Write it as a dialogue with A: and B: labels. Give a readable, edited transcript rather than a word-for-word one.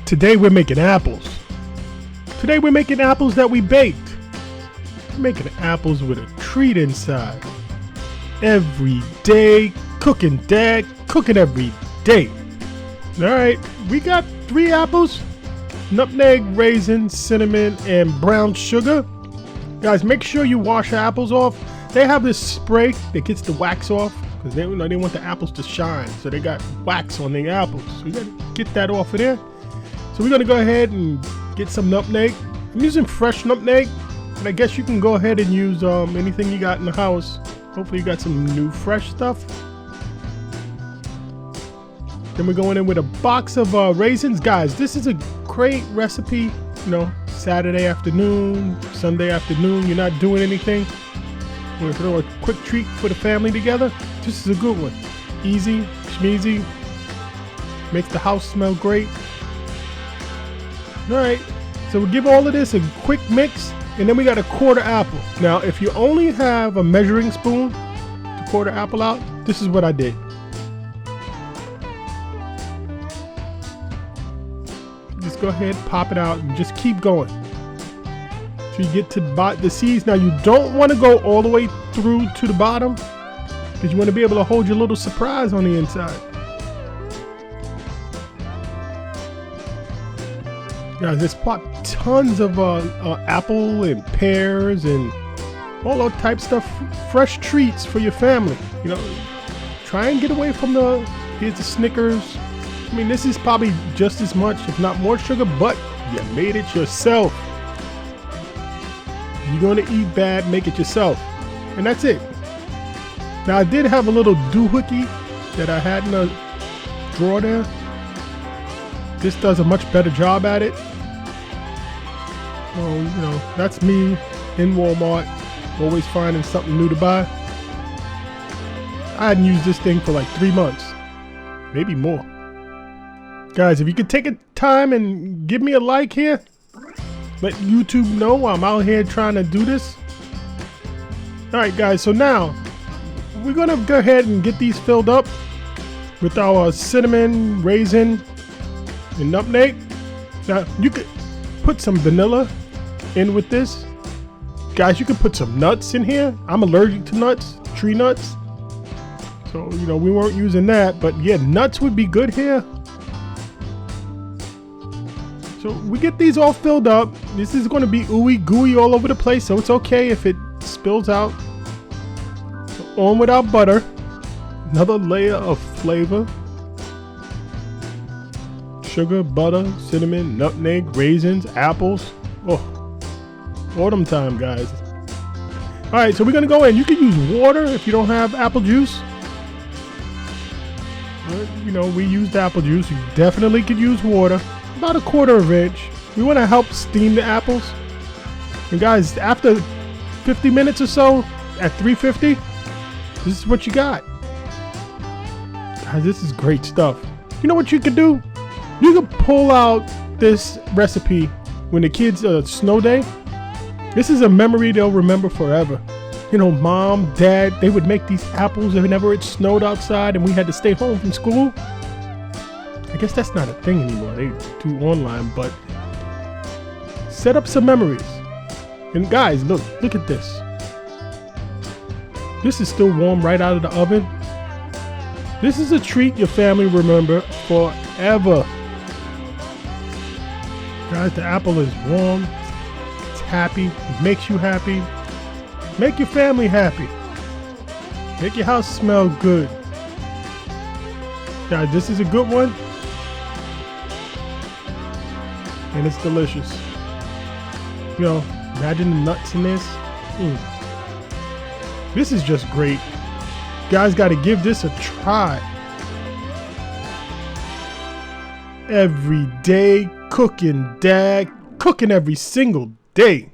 A: Today we're making apples. Today we're making apples that we baked. We're making apples with a treat inside. Every day cooking, Dad, cooking every day. Alright, we got 3 apples, nutmeg, raisins, cinnamon, and brown sugar. Guys, make sure you wash your apples off. They have this spray that gets the wax off because they want the apples to shine. So they got wax on the apples. So we gotta get that off of there. So we're gonna go ahead and get some nutmeg. I'm using fresh nutmeg, and I guess you can go ahead and use anything you got in the house. Hopefully you got some new fresh stuff. Then we're going in with a box of raisins. Guys, this is a great recipe, you know, Saturday afternoon, Sunday afternoon, you're not doing anything. We're gonna throw a quick treat for the family together. This is a good one. Easy, schmeezy, makes the house smell great. Alright, so we'll give all of this a quick mix, and then we got a quarter apple. Now, if you only have a measuring spoon to quarter apple out, this is what I did. Just go ahead, pop it out, and just keep going. So you get to the seeds. Now, you don't want to go all the way through to the bottom, because you want to be able to hold your little surprise on the inside. Guys, there's tons of apple and pears and all that type stuff, fresh treats for your family. You know, try and get away from here's the Snickers. I mean, this is probably just as much, if not more sugar, but you made it yourself. If you're gonna eat bad, make it yourself. And that's it. Now, I did have a little doohickey that I had in a drawer there. This does a much better job at it. Oh, you know, that's me in Walmart, always finding something new to buy. I hadn't used this thing for like 3 months, maybe more. Guys, if you could take a time and give me a like here, let YouTube know I'm out here trying to do this. Alright guys, so now we're gonna go ahead and get these filled up with our cinnamon, raisin, and nutmeg. Now you could put some vanilla in with this. Guys, you could put some nuts in here. I'm allergic to nuts, tree nuts. So, you know, we weren't using that, but yeah, nuts would be good here. So we get these all filled up. This is going to be ooey gooey all over the place, so it's okay if it spills out. So on with our butter. Another layer of flavor. Sugar, butter, cinnamon, nutmeg, raisins, apples. Oh, autumn time, guys. Alright, so we're going to go in. You can use water if you don't have apple juice. You know, we used apple juice. You definitely could use water. About a 1/4 inch. We want to help steam the apples. And guys, after 50 minutes or so, at 350, this is what you got. Guys, this is great stuff. You know what you could do? You can pull out this recipe when the kids snow day. This is a memory they'll remember forever. You know, mom, dad, they would make these apples whenever it snowed outside and we had to stay home from school. I guess that's not a thing anymore. They do online, but set up some memories. And guys, look at this. This is still warm right out of the oven. This is a treat your family remember forever. Guys, the apple is warm. It's happy. It makes you happy. Make your family happy. Make your house smell good. Guys, this is a good one. And it's delicious. You know, imagine the nuts in this. This is just great. Guys, got to give this a try. Every day cooking, Dad, cooking every single day.